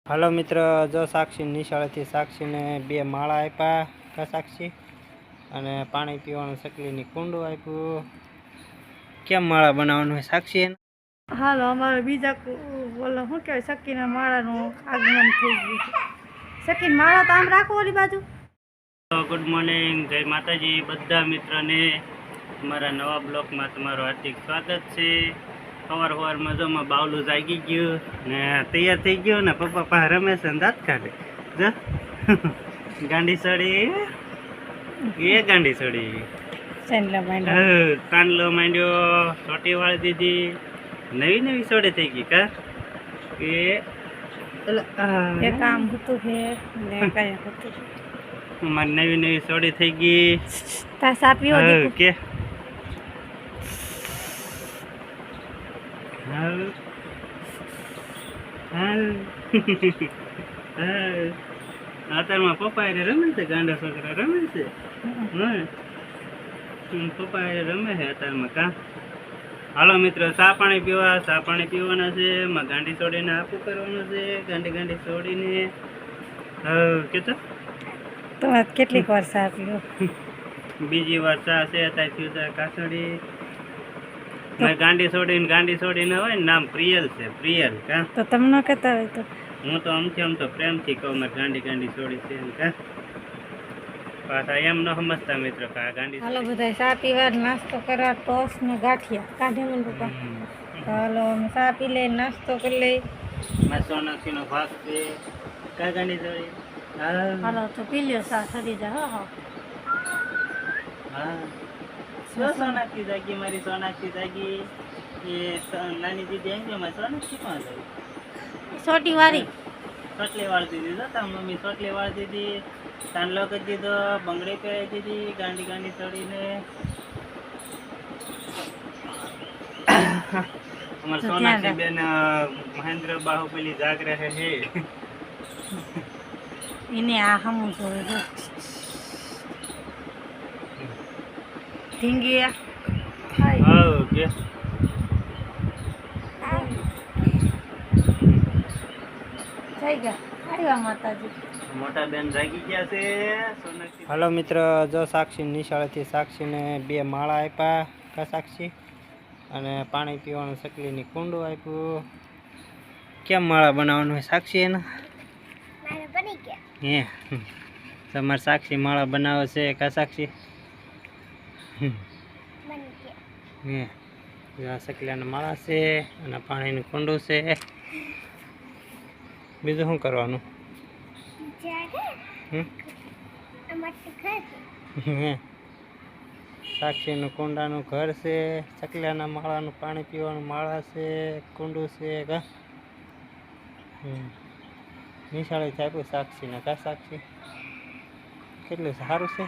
હાલો મિત્ર, જો સાક્ષી નિશાળેથી સાક્ષીને 2 માળા આપ્યા કા સાક્ષી, અને પાણી પીવાનું સકલીની કુંડું આપ્યું. કેમ માળા બનાવવાનું હોય સાક્ષી? હાલો, અમારે બીજા ઓલો શું કહેવાય, સકીના માળાનું આગમન થઈ ગયું. સકીન માળા તો આમ રાખો ઓલી બાજુ. ગુડ મોર્નિંગ, જય માતાજી બધા મિત્રોને. અમારા નવા બ્લોકમાં તમારું હાર્દિક સ્વાગત છે. સવારમાં જો બાવલું જાગી ગયું ને તૈયાર થઈ ગયું ને પપ્પા પાસે રમે છે ને દાંત કાઢે. જો ગાંડી સડી એ ગાંડી સડી કાંડલો માંડ્યો, ચોટી વાળી દીધી, નવી સોડે થઈ ગઈ કા એ કામ હતું છે ને કઈ હતું. અમારી નવી સોડી થઈ ગઈ. તા સાપીઓ કે હાલ હાલ અત્યારમાં પપ્પા રમે છે, ગાંડા છોકરા રમે છે. પપ્પા રમે છે અત્યારમાં કા. હાલો મિત્રો, ચા પાણી પીવાના છે. એમાં ગાંડી છોડીને આપું કરવાનું છે. ગાંડી છોડીને કેતો તમે કેટલીક વાર ચા પીવો? બીજી વાર ચા છે. અત્યારે પીવું કાસડી. ગાંડી છોડીને હોય ને નામ પ્રિયલ છે, પ્રિયલ કા. તો તમને કહેતા હોય તો હું તો આમ તો પ્રેમથી કહું મારે ગાંડી છોડી છે એમ કા. પાછા એમ ન સમજતા મિત્રો કા ગાંડી. હાલો બધા ચા પીવા, નાસ્તો કરવા, ટોસ ને ગાંઠિયા કાઢે મને પપ્પા. હાલો અમે ચા પી લઈ, નાસ્તો કરી લઈ. મારે સોનાક્ષીનો ભાગ છે કા ગાંડી છોડી. હાલો તો પી લ્યો ચા, સડી જા. સોનાક્ષી જાગી, મારી સોનાક્ષી જાગી. એ નાની દીદી આવી ગઈ, મારી સોનાક્ષી કોણ જાગી? છોટી વાળી ચોટલી વાળી દીધી હતા મમ્મી, ચોટલી વાળી દીધી, ચાંદલો કરી દીધો, બંગડી પહેરી દીધી ગાંડી છોડીને. અમારે સોનાક્ષી બેન મહેન્દ્ર બાહુબલી જાગ રહે છે. એને આ હમું જોવે ઢીંગી ઓકે. મોટા બેન જાગી ગયા છે. હાલો મિત્ર, જો સાક્ષી નિશાળેથી સાક્ષીને 2 માળા આપ્યા કા સાક્ષી, અને પાણી પીવાનું સકલીની કુંડું આપ્યું. કેમ માળા બનાવવાનું હોય સાક્ષી? એના હે તમારે સાક્ષી માળા બનાવે છે કા સાક્ષી? હે આ સકલાના માળા છે અને પાણીનું કુંડું છે. બીજું શું કરવાનું? સાક્ષીનું કુંડાનું ઘર છે, સકલાના માળાનું પાણી પીવાનું માળા છે, કુંડું છે કા. નિશાળેથી આપ્યું સાક્ષીને કા સાક્ષી. કેટલું સારું છે.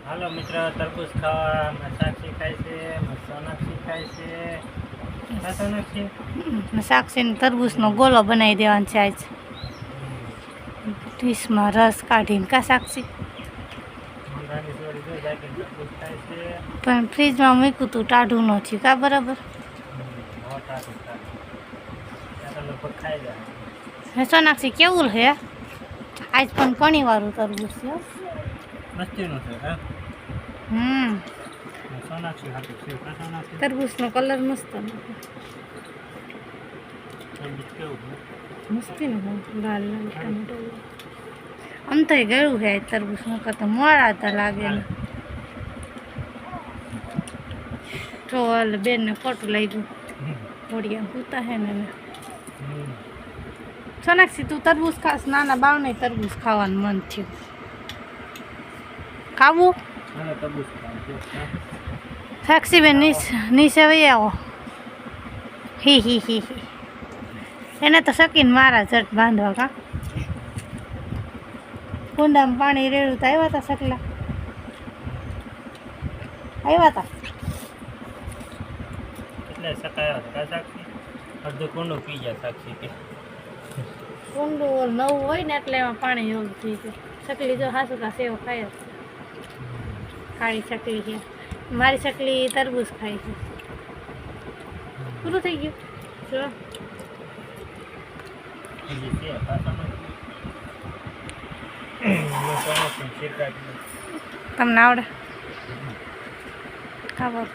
હાલો મિત્ર, તરબૂચ ખાવા સાક્ષી ખાય છે, સોનાક્ષી ખાય છે. સોનાક્ષી સાક્ષીને તરબૂચનો ગોલો બનાવી દેવાનો છે આજ. ડીશમાં રસ કાઢીને કા સાક્ષી. પણ ફ્રીજમાં મૂક્યું તું, ટાઢું ન થયું કા. બરાબર સોનાક્ષી કેવું હે આજ? પણ ઘણી વારું તરબૂચ છે. મસ્તીનું છે. સોનાક્ષી હાથું છે કા સોનાક્ષી. તરબૂચનો કલર મસ્ત મસ્તી ને લાલ ટમેટો. આમ તો ગળું છે તરબૂચનું, કરતા મોડા હતા લાગે ને. તો બેન ને ખોટું લાગ્યું, ઘોડિયા પૂતા હે ને. સોનાક્ષી તું તરબૂચ ખાસ? નાના બાવને તરબૂચ ખાવાનું મન થયું. ખાવું? સાક્ષી બેન નીચે વહી આવો. હી એને તો શકીને મારા ઝટ બાંધવા કા. કુંડામાં પાણી રેડું તો આવ્યા હતા સકલા? આવ્યા હતા એટલે સકાયા હતા સાક્ષી. અડધું કુંડું પી જાય સાક્ષી કે. કુંડું નવું હોય ને એટલે એમાં પાણી એવું થઈ જાય. સકલી જો હાસુકા સેવ ખાય જ. કાળી ચકલી છે મારી. ચકલી તરબૂચ ખાય છે. પૂરું થઈ ગયું જો હજી છે પાછળમાં. સોનાથી શેકાય. તમને આવડે ખાવા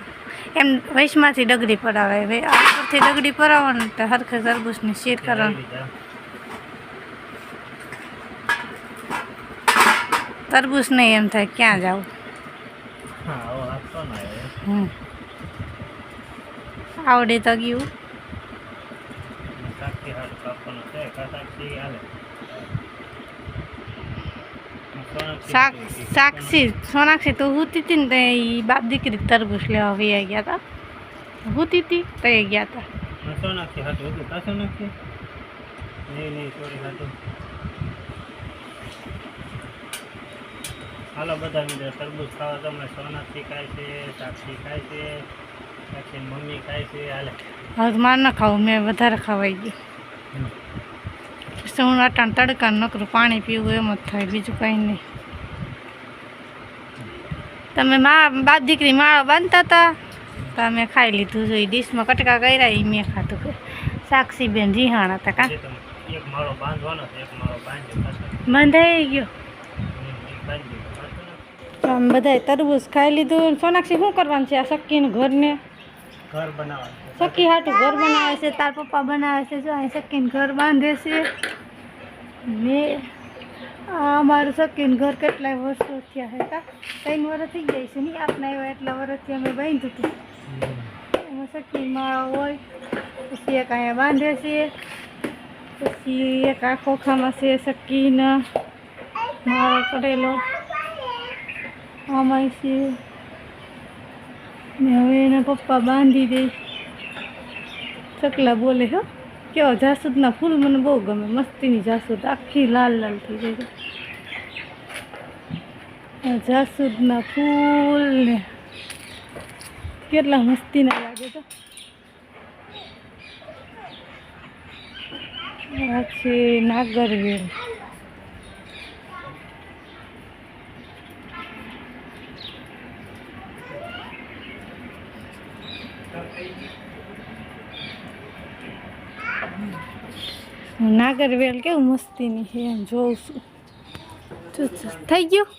એમ વૈશમાંથી ડગરી પડાવે હવે ઉપરથી ડગરી પડાવો ને તો હરખે તરબૂચની શીર કરવાનું તરબૂચ નહીં એમ થાય ક્યાં જાવ હા આવો આપતો ના આવડે તો ગયું સાક્ષી હાથ કાપવાનો છે સાક્ષી હાલે. સાક્ષી સોનાક્ષી તો હુતી હતી ને તો એ બાપ દીકરી તરબૂચ લેવા વૈયા ગયા હતા હુતી હતી તો એ ગયા હતા સોનાક્ષી હાથું હતું પાછું નાખી નહીં સોરી હાથું. હાલો બધા મિત્રો તરબૂચ ખાવા તમે સોનાક્ષી ખાય છે સાક્ષી ખાય છે સાક્ષી મમ્મી ખાય છે હાલે. હવે મારે ન ખાવું મેં વધારે ખવાઈ ગયું પછી હું અટાણ તડકા નકરું પાણી પીવું એમ જ થાય બીજું કંઈ નહીં. તમે બાપ દીકરી માળો બાંધતા હતા તો અમે ખાઈ લીધું જોઈએ ડીશમાં કટકા કર્યા એ મેં ખાધું કે સાક્ષી બેન રીહાણા હતા કાં એક માળો બાંધવાનો છે એક માળો બાંધ્યો બંધાઈ ગયો બાંધી તો અમે બધાએ તરબૂચ ખાઈ લીધું. સોનાક્ષી શું કરવાનું છે આ સક્કીનું ઘરને ઘર બનાવવાનું. સક્કી હાટું ઘર બનાવે છે તાર પપ્પા બનાવે છે જો અહીં સક્કીનું ઘર બાંધે છે ને આ અમારું સક્કીનું ઘર કેટલાય વર્ષો થયા છે કા 3 વર્ષ થઈ જાય છે નહીં આપણે આવ્યા એટલા વર્ષથી અમે બાંધ્યું હતું એમાં સક્કી માળો હોય પછી એક અહીંયા બાંધે છે પછી એક આ ખોખામાં છે સક્કીના માળો કરેલો આમાં છે ને હવે એના પપ્પા બાંધી દે. ચકલા બોલે હો કેવો જાસૂદના ફૂલ મને બહુ ગમે મસ્તીની જાસૂદ આખી લાલ લાલ થઈ જાય જાસૂદના ફૂલ ને કેટલા મસ્તીના લાગે તો આ છે નાગરવેલ નાગરવેલ કેવું મસ્તીની છે એમ જોઉં છું થઈ ગયું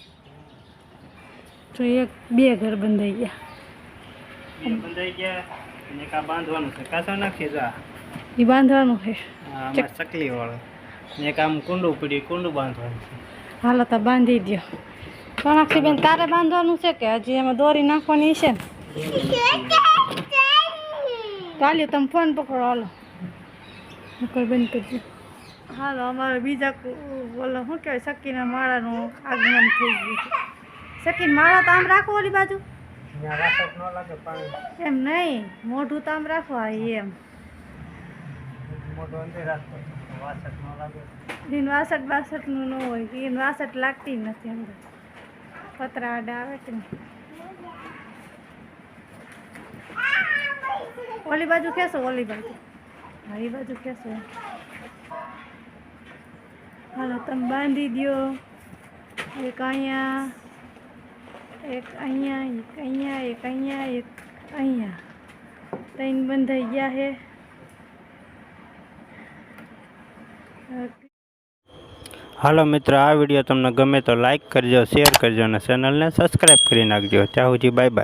તો એક બે ઘર બંધાઈ ગયા બંધાઈ ગયા અને કા બાંધવાનું છે કાસો નાખી જા એ બાંધવાનું છે આમાં ચકલી વાળો ને એક આમ કુંડું પડ્યું કુંડું બાંધવાનું છે. હાલો તો બાંધી દો. સોનાક્ષી બેન તારે બાંધવાનું છે કે હજી એમાં દોરી નાખવાની છે ને ચાલ્યો તમે ફોન પકડો હાલો નકર બંધ કરજો. હાલો અમારે બીજા બોલો શું કહેવાય સક્કીના માળાનું આગમન થઈ ગયું છે. સક્કીના માળા તો આમ રાખો ઓલી બાજુ ત્યાં વાસટ ન લાગે પાણી એમ નહીં મોઢું તો આમ રાખો એમ મોટું અંદર રાખો વાસટ ન લાગે. દિન વાસટનું ન હોય કે એને વાસટ લાગતી નથી અંદર પતરા આડા આવે કે નહીં. ઓલી બાજુ ખેંચો ઓલી બાજુ હા એ બાજુ ખેંચો હાલો તમે બાંધી દો. એક અહીંયા એક અહીંયા એક અહીંયા એક અહીંયા એક અહીંયા 3 બંધાઈ ગયા છે. હાલો મિત્રો આ વિડીયો તમને ગમે તો લાઈક કરજો શેર કરજો અને ચેનલને સબસ્ક્રાઈબ કરી નાખજો. ત્યાં સુધી બાય બાય.